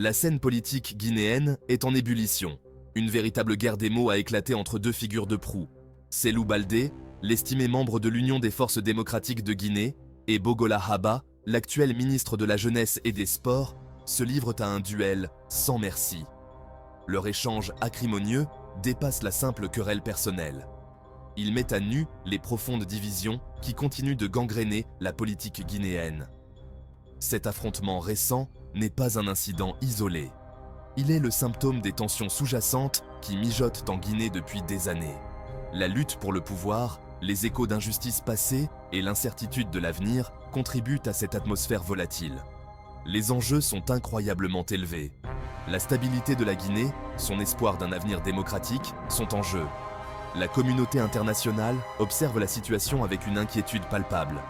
La scène politique guinéenne est en ébullition. Une véritable guerre des mots a éclaté entre deux figures de proue. Cellou Baldé, l'estimé membre de l'Union des forces démocratiques de Guinée, et Bogola Haba, l'actuel ministre de la Jeunesse et des Sports, se livrent à un duel sans merci. Leur échange acrimonieux dépasse la simple querelle personnelle. Il met à nu les profondes divisions qui continuent de gangréner la politique guinéenne. Cet affrontement récent n'est pas un incident isolé. Il est le symptôme des tensions sous-jacentes qui mijotent en Guinée depuis des années. La lutte pour le pouvoir, les échos d'injustices passées et l'incertitude de l'avenir contribuent à cette atmosphère volatile. Les enjeux sont incroyablement élevés. La stabilité de la Guinée, son espoir d'un avenir démocratique, sont en jeu. La communauté internationale observe la situation avec une inquiétude palpable.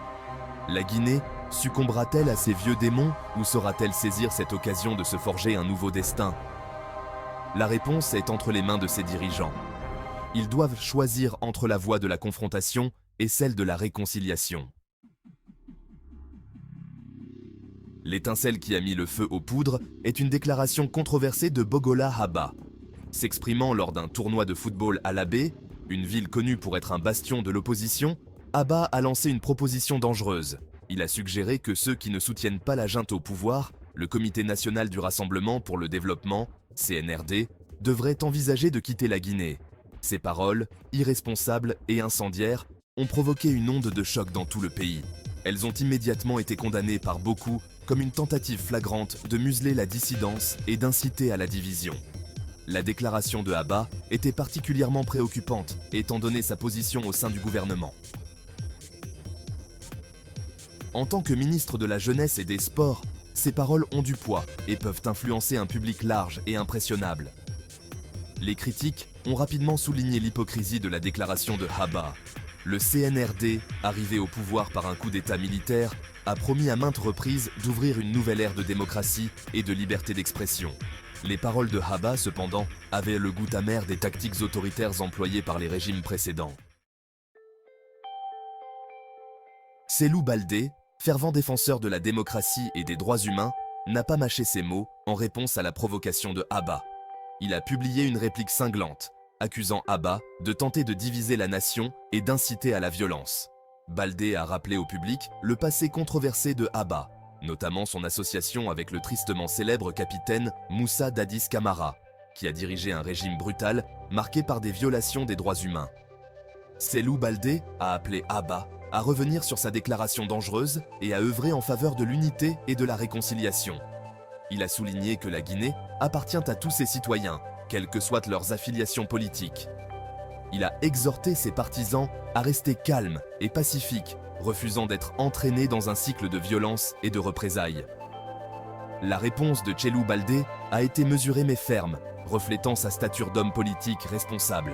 La Guinée succombera-t-elle à ses vieux démons ou saura-t-elle saisir cette occasion de se forger un nouveau destin? La réponse est entre les mains de ses dirigeants. Ils doivent choisir entre la voie de la confrontation et celle de la réconciliation. L'étincelle qui a mis le feu aux poudres est une déclaration controversée de Bogola Haba. S'exprimant lors d'un tournoi de football à La Baie, une ville connue pour être un bastion de l'opposition, Haba a lancé une proposition dangereuse. Il a suggéré que ceux qui ne soutiennent pas la junte au pouvoir, le Comité national du Rassemblement pour le développement, CNRD, devraient envisager de quitter la Guinée. Ces paroles, irresponsables et incendiaires, ont provoqué une onde de choc dans tout le pays. Elles ont immédiatement été condamnées par beaucoup comme une tentative flagrante de museler la dissidence et d'inciter à la division. La déclaration de Haba était particulièrement préoccupante, étant donné sa position au sein du gouvernement. En tant que ministre de la Jeunesse et des Sports, ces paroles ont du poids et peuvent influencer un public large et impressionnable. Les critiques ont rapidement souligné l'hypocrisie de la déclaration de Haba. Le CNRD, arrivé au pouvoir par un coup d'État militaire, a promis à maintes reprises d'ouvrir une nouvelle ère de démocratie et de liberté d'expression. Les paroles de Haba, cependant, avaient le goût amer des tactiques autoritaires employées par les régimes précédents. Cellou Baldé, fervent défenseur de la démocratie et des droits humains, n'a pas mâché ses mots en réponse à la provocation de Haba. Il a publié une réplique cinglante, accusant Haba de tenter de diviser la nation et d'inciter à la violence. Baldé a rappelé au public le passé controversé de Haba, notamment son association avec le tristement célèbre capitaine Moussa Dadis Camara, qui a dirigé un régime brutal marqué par des violations des droits humains. Cellou Baldé a appelé Haba à revenir sur sa déclaration dangereuse et à œuvrer en faveur de l'unité et de la réconciliation. Il a souligné que la Guinée appartient à tous ses citoyens, quelles que soient leurs affiliations politiques. Il a exhorté ses partisans à rester calmes et pacifiques, refusant d'être entraînés dans un cycle de violence et de représailles. La réponse de Cellou Baldé a été mesurée mais ferme, reflétant sa stature d'homme politique responsable.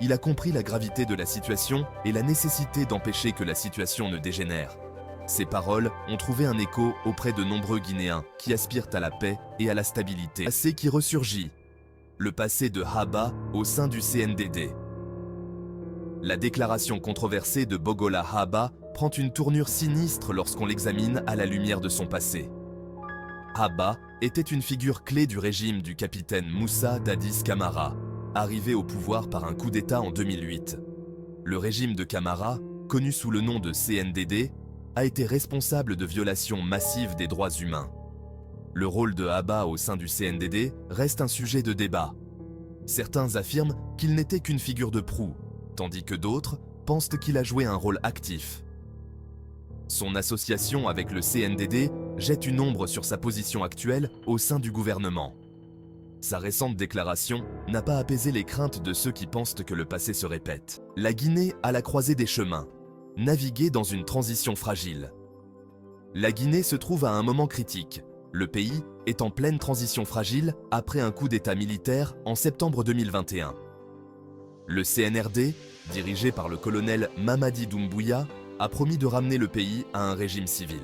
Il a compris la gravité de la situation et la nécessité d'empêcher que la situation ne dégénère. Ces paroles ont trouvé un écho auprès de nombreux Guinéens qui aspirent à la paix et à la stabilité. Passé qui ressurgit. Le passé de Haba au sein du CNDD. La déclaration controversée de Bogola Haba prend une tournure sinistre lorsqu'on l'examine à la lumière de son passé. Haba était une figure clé du régime du capitaine Moussa Dadis Camara, arrivé au pouvoir par un coup d'État en 2008. Le régime de Camara, connu sous le nom de CNDD, a été responsable de violations massives des droits humains. Le rôle de Haba au sein du CNDD reste un sujet de débat. Certains affirment qu'il n'était qu'une figure de proue, tandis que d'autres pensent qu'il a joué un rôle actif. Son association avec le CNDD jette une ombre sur sa position actuelle au sein du gouvernement. Sa récente déclaration n'a pas apaisé les craintes de ceux qui pensent que le passé se répète. La Guinée à la croisée des chemins, naviguer dans une transition fragile. La Guinée se trouve à un moment critique. Le pays est en pleine transition fragile après un coup d'État militaire en septembre 2021. Le CNRD, dirigé par le colonel Mamadi Doumbouya, a promis de ramener le pays à un régime civil.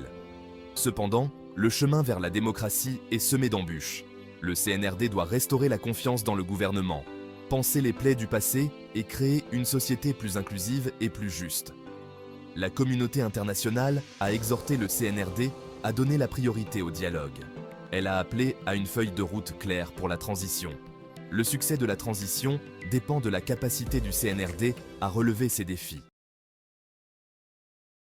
Cependant, le chemin vers la démocratie est semé d'embûches. Le CNRD doit restaurer la confiance dans le gouvernement, penser les plaies du passé et créer une société plus inclusive et plus juste. La communauté internationale a exhorté le CNRD à donner la priorité au dialogue. Elle a appelé à une feuille de route claire pour la transition. Le succès de la transition dépend de la capacité du CNRD à relever ces défis.